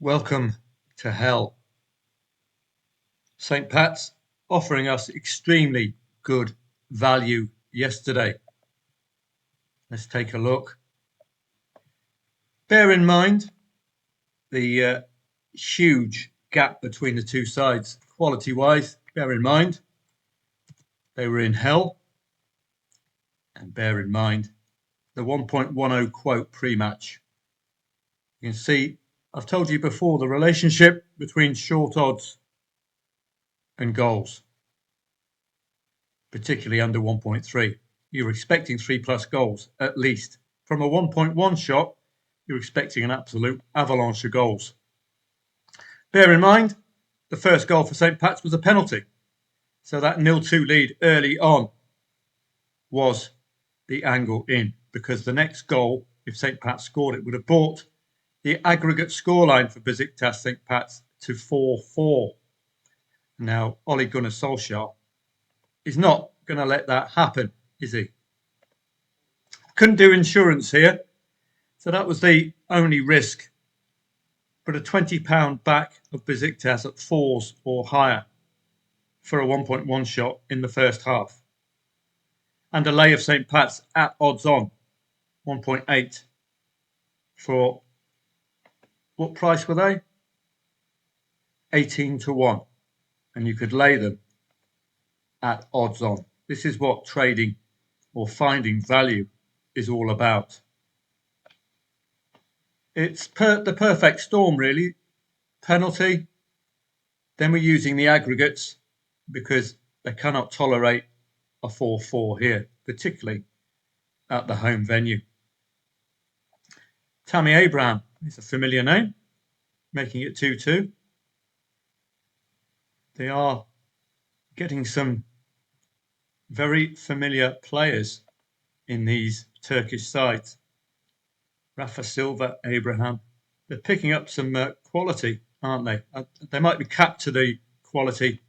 Welcome to hell. St. Pat's offering us extremely good value yesterday. Let's take a look. Bear in mind the huge gap between the two sides, quality-wise. Bear in mind they were in hell. And bear in mind the 1.10 quote pre-match. You can see, I've told you before, the relationship between short odds and goals, particularly under 1.3. You're expecting 3+ goals, at least. From a 1.1 shot, you're expecting an absolute avalanche of goals. Bear in mind, the first goal for St. Pat's was a penalty. So that 0-2 lead early on was the angle in, because the next goal, if St. Pat's scored it, would have brought the aggregate scoreline for Besiktas St. Pat's to 4-4. Now, Ole Gunnar Solskjaer is not going to let that happen, is he? Couldn't do insurance here, so that was the only risk. But a £20 back of Besiktas at 4s or higher for a 1.1 shot in the first half. And a lay of St. Pat's at odds on, 1.8 for, what price were they? 18-1. And you could lay them at odds on. This is what trading or finding value is all about. It's the perfect storm, really. Penalty. Then we're using the aggregates because they cannot tolerate a 4-4 here, particularly at the home venue. Tammy Abraham is a familiar name, making it 2-2. They are getting some very familiar players in these Turkish sides. Rafa Silva, Abraham. They're picking up some quality, aren't they? They might be capped to the quality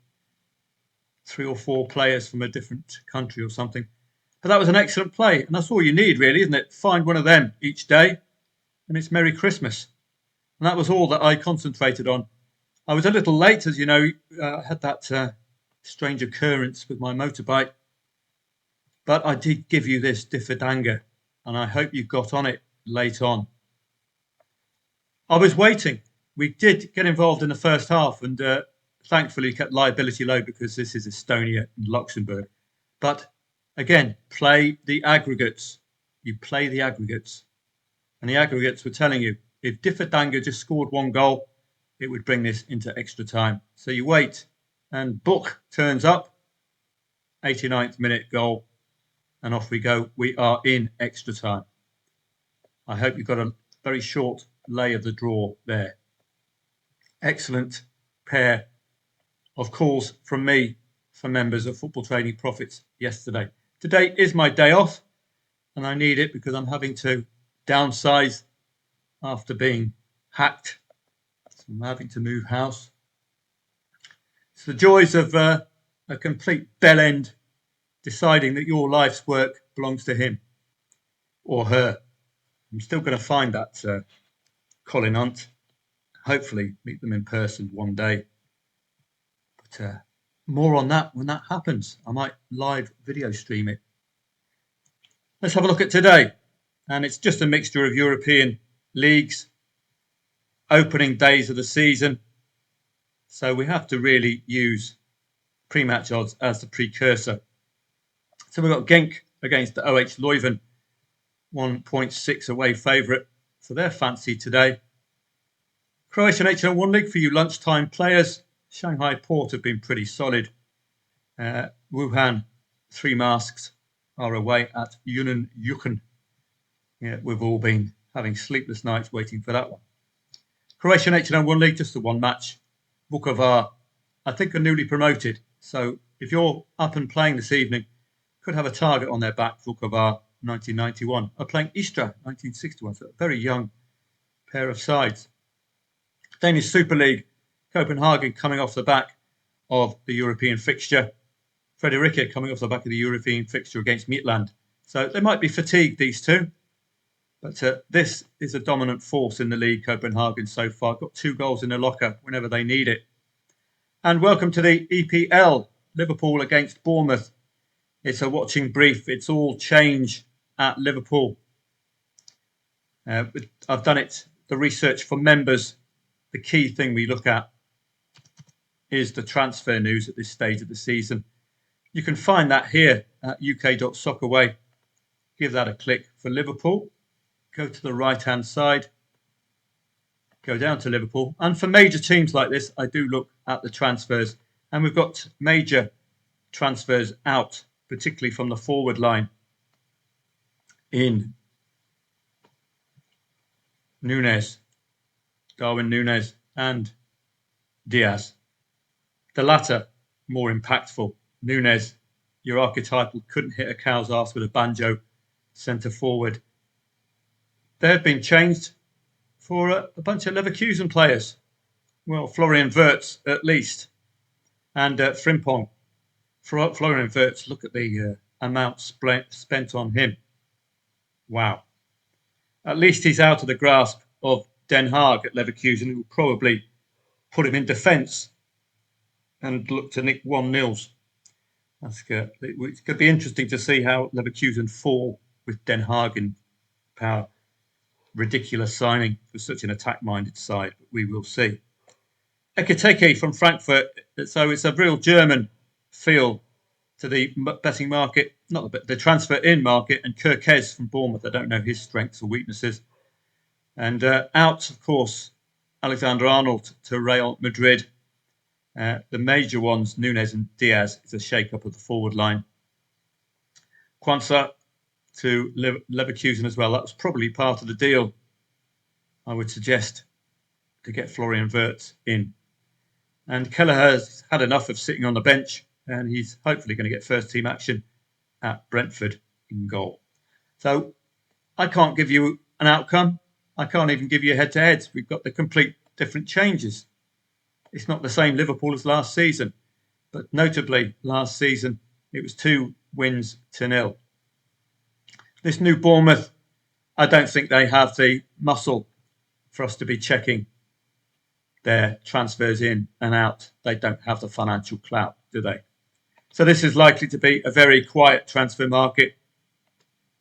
3 or 4 players from a different country or something. But that was an excellent play. And that's all you need, really, isn't it? Find one of them each day and it's Merry Christmas. And that was all that I concentrated on. I was a little late, as you know. I had that strange occurrence with my motorbike. But I did give you this differdanga, and I hope you got on it late on. I was waiting. We did get involved in the first half, and thankfully kept liability low because this is Estonia and Luxembourg. But again, play the aggregates. You play the aggregates. And the aggregates were telling you, if Differdanga just scored 1 goal, it would bring this into extra time. So you wait, and Book turns up, 89th minute goal, and off we go. We are in extra time. I hope you've got a very short lay of the draw there. Excellent pair of calls from me for members of Football Trading Profits yesterday. Today is my day off, and I need it because I'm having to downsize after being hacked. So I'm having to move house. It's the joys of a complete bell end deciding that your life's work belongs to him or her. I'm still going to find that Colin Hunt. Hopefully meet them in person one day. But more on that when that happens. I might live video stream it. Let's have a look at today. And it's just a mixture of European leagues, opening days of the season. So we have to really use pre-match odds as the precursor. So we've got Genk against the OH Leuven, 1.6 away favourite for their fancy today. Croatian HL1 League for you lunchtime players. Shanghai Port have been pretty solid. Wuhan, 3 masks are away at Yunnan Yukon. Yeah, we've all been having sleepless nights waiting for that one. Croatian HL1 League, just the 1 match. Vukovar, I think, are newly promoted. So if you're up and playing this evening, could have a target on their back. Vukovar, 1991, are playing Istra, 1961. So a very young pair of sides. Danish Super League, Copenhagen coming off the back of the European fixture. Fredericia coming off the back of the European fixture against Midtjylland. So they might be fatigued, these two. But this is a dominant force in the league, Copenhagen, so far. Got 2 goals in the locker whenever they need it. And welcome to the EPL, Liverpool against Bournemouth. It's a watching brief. It's all change at Liverpool. I've done the research for members. The key thing we look at is the transfer news at this stage of the season. You can find that here at uk.soccerway. Give that a click for Liverpool. Go to the right-hand side. Go down to Liverpool. And for major teams like this, I do look at the transfers. And we've got major transfers out, particularly from the forward line in Nunez, Darwin Nunez and Diaz. The latter, more impactful. Nunez, your archetypal, couldn't hit a cow's arse with a banjo, centre forward. They have been changed for a bunch of Leverkusen players. Well, Florian Wirtz at least, and Frimpong. Florian Wirtz, look at the amount spent on him. Wow. At least he's out of the grasp of Den Haag at Leverkusen, who will probably put him in defence and look to nick 1-0s. It's going to be interesting to see how Leverkusen fall with Den Haag in power. Ridiculous signing for such an attack-minded side, but we will see. Ekiteke from Frankfurt, so it's a real German feel to the betting market, not the transfer in market, and Kerkez from Bournemouth. I don't know his strengths or weaknesses. And out, of course, Alexander Arnold to Real Madrid. The major ones, Nunez and Diaz, is a shake-up of the forward line. Kwanzaa to Leverkusen as well. That was probably part of the deal, I would suggest, to get Florian Wirtz in. And Kelleher's had enough of sitting on the bench, and he's hopefully going to get first-team action at Brentford in goal. So I can't give you an outcome. I can't even give you a head-to-heads. We've got the complete different changes. It's not the same Liverpool as last season, but notably last season it was 2 wins to 0. This new Bournemouth, I don't think they have the muscle for us to be checking their transfers in and out. They don't have the financial clout, do they? So this is likely to be a very quiet transfer market.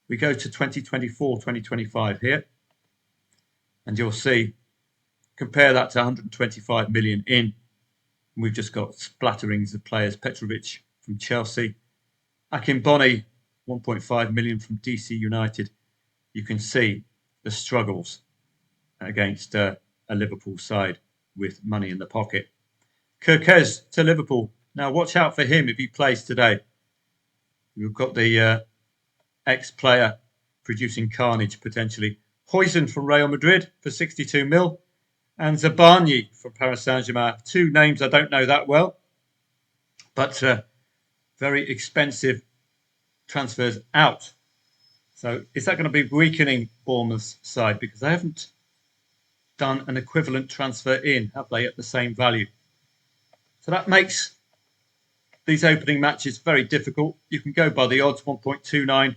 We go to 2024, 2025 here, and you'll see, compare that to 125 million in. We've just got splatterings of players. Petrovic from Chelsea, Akimboni, 1.5 million from DC United. You can see the struggles against a Liverpool side with money in the pocket. Kerkez to Liverpool. Now watch out for him if he plays today. We've got the ex-player producing carnage potentially. Huijsen from Real Madrid for 62 mil. And Zabani from Paris Saint-Germain. 2 names I don't know that well, but very expensive transfers out. So is that going to be weakening Bournemouth's side? Because they haven't done an equivalent transfer in, have they, at the same value? So that makes these opening matches very difficult. You can go by the odds, 1.29,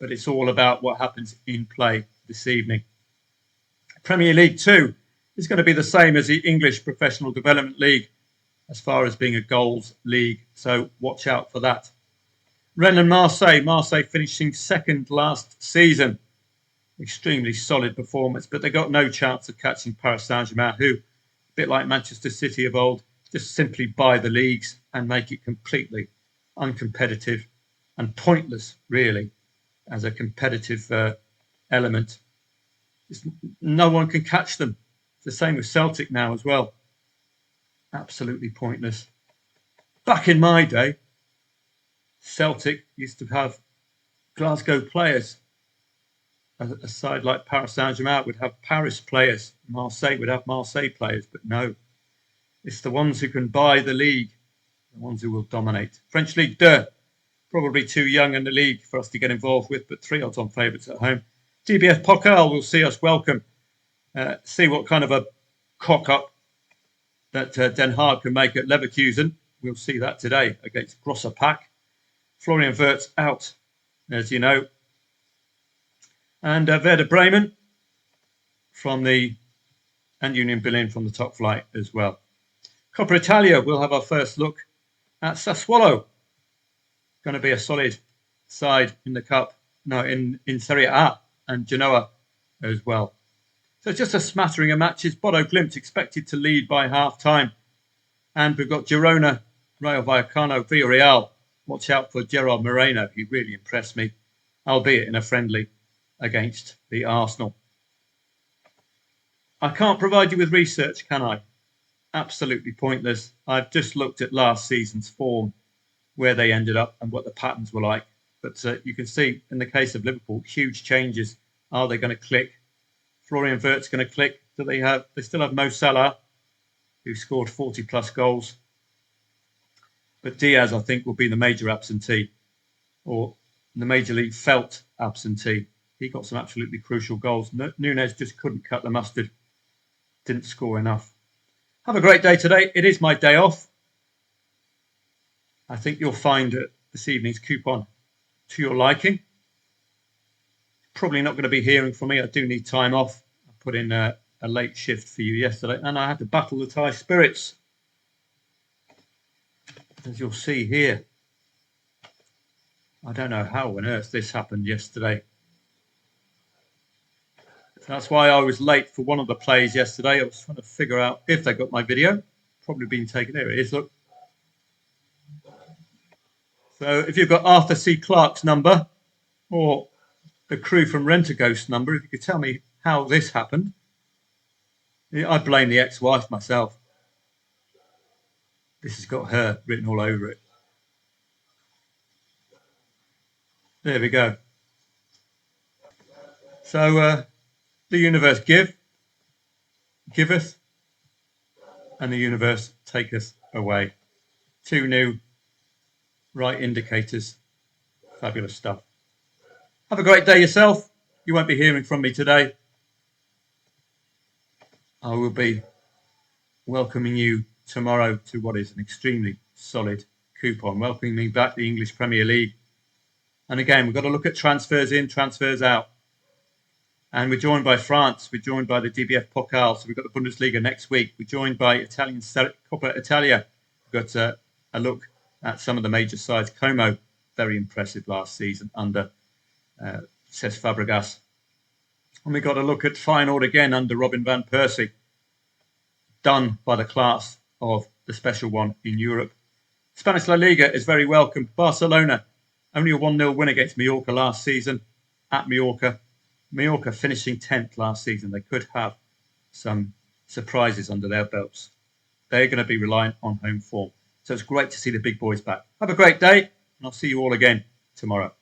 but it's all about what happens in play this evening. Premier League 2 is going to be the same as the English Professional Development League as far as being a goals league, so watch out for that. Rennes and Marseille. Marseille finishing second last season. Extremely solid performance, but they got no chance of catching Paris Saint-Germain, who, a bit like Manchester City of old, just simply buy the leagues and make it completely uncompetitive and pointless, really, as a competitive element. No one can catch them. It's the same with Celtic now as well. Absolutely pointless. Back in my day, Celtic used to have Glasgow players. A side like Paris Saint-Germain would have Paris players. Marseille would have Marseille players. But no, it's the ones who can buy the league, the ones who will dominate. French Ligue 2, probably too young in the league for us to get involved with, but 3 odds on favourites at home. DBF Pokal will see us welcome. See what kind of a cock-up that Den Haag can make at Leverkusen. We'll see that today against Grosser Pack. Florian Wirtz out, as you know. And Werder Bremen and Union Berlin from the top flight as well. Coppa Italia, we'll have our first look at Sassuolo. Going to be a solid side in the cup. No, in Serie A, and Genoa as well. So just a smattering of matches. Bodo Glimt expected to lead by half-time. And we've got Girona, Rayo Vallecano, Villarreal. Watch out for Gerard Moreno. He really impressed me, albeit in a friendly against the Arsenal. I can't provide you with research, can I? Absolutely pointless. I've just looked at last season's form, where they ended up and what the patterns were like. But you can see in the case of Liverpool, huge changes. Are they going to click? Florian Wirtz going to click? They still have Mo Salah, who scored 40 plus goals. But Diaz, I think, will be the major absentee, or the Major League felt absentee. He got some absolutely crucial goals. Nunez just couldn't cut the mustard. Didn't score enough. Have a great day today. It is my day off. I think you'll find this evening's coupon to your liking. Probably not going to be hearing from me. I do need time off. I put in a late shift for you yesterday, and I had to battle the Thai spirits, as you'll see here. I don't know how on earth this happened yesterday. That's why I was late for one of the plays yesterday. I was trying to figure out if they got my video. Probably been taken. There it is, look. So if you've got Arthur C. Clarke's number or the crew from Rent-A-Ghost number, if you could tell me how this happened. I blame the ex-wife myself. This has got her written all over it. There we go. So the universe giveth, and the universe taketh away. Two new right indicators. Fabulous stuff. Have a great day yourself. You won't be hearing from me today. I will be welcoming you tomorrow to what is an extremely solid coupon, welcoming me back to the English Premier League. And again, we've got to look at transfers in, transfers out. And we're joined by France. We're joined by the DBF Pokal. So we've got the Bundesliga next week. We're joined by Italian Coppa Italia. We've got a look at some of the major sides. Como, very impressive last season under Cesc Fabregas. And we got a look at Feyenoord again under Robin van Persie. Done by the class of the special one in Europe. Spanish La Liga is very welcome. Barcelona, only a 1-0 win against Mallorca last season at Mallorca. Mallorca finishing 10th last season. They could have some surprises under their belts. They're going to be reliant on home form. So it's great to see the big boys back. Have a great day, and I'll see you all again tomorrow.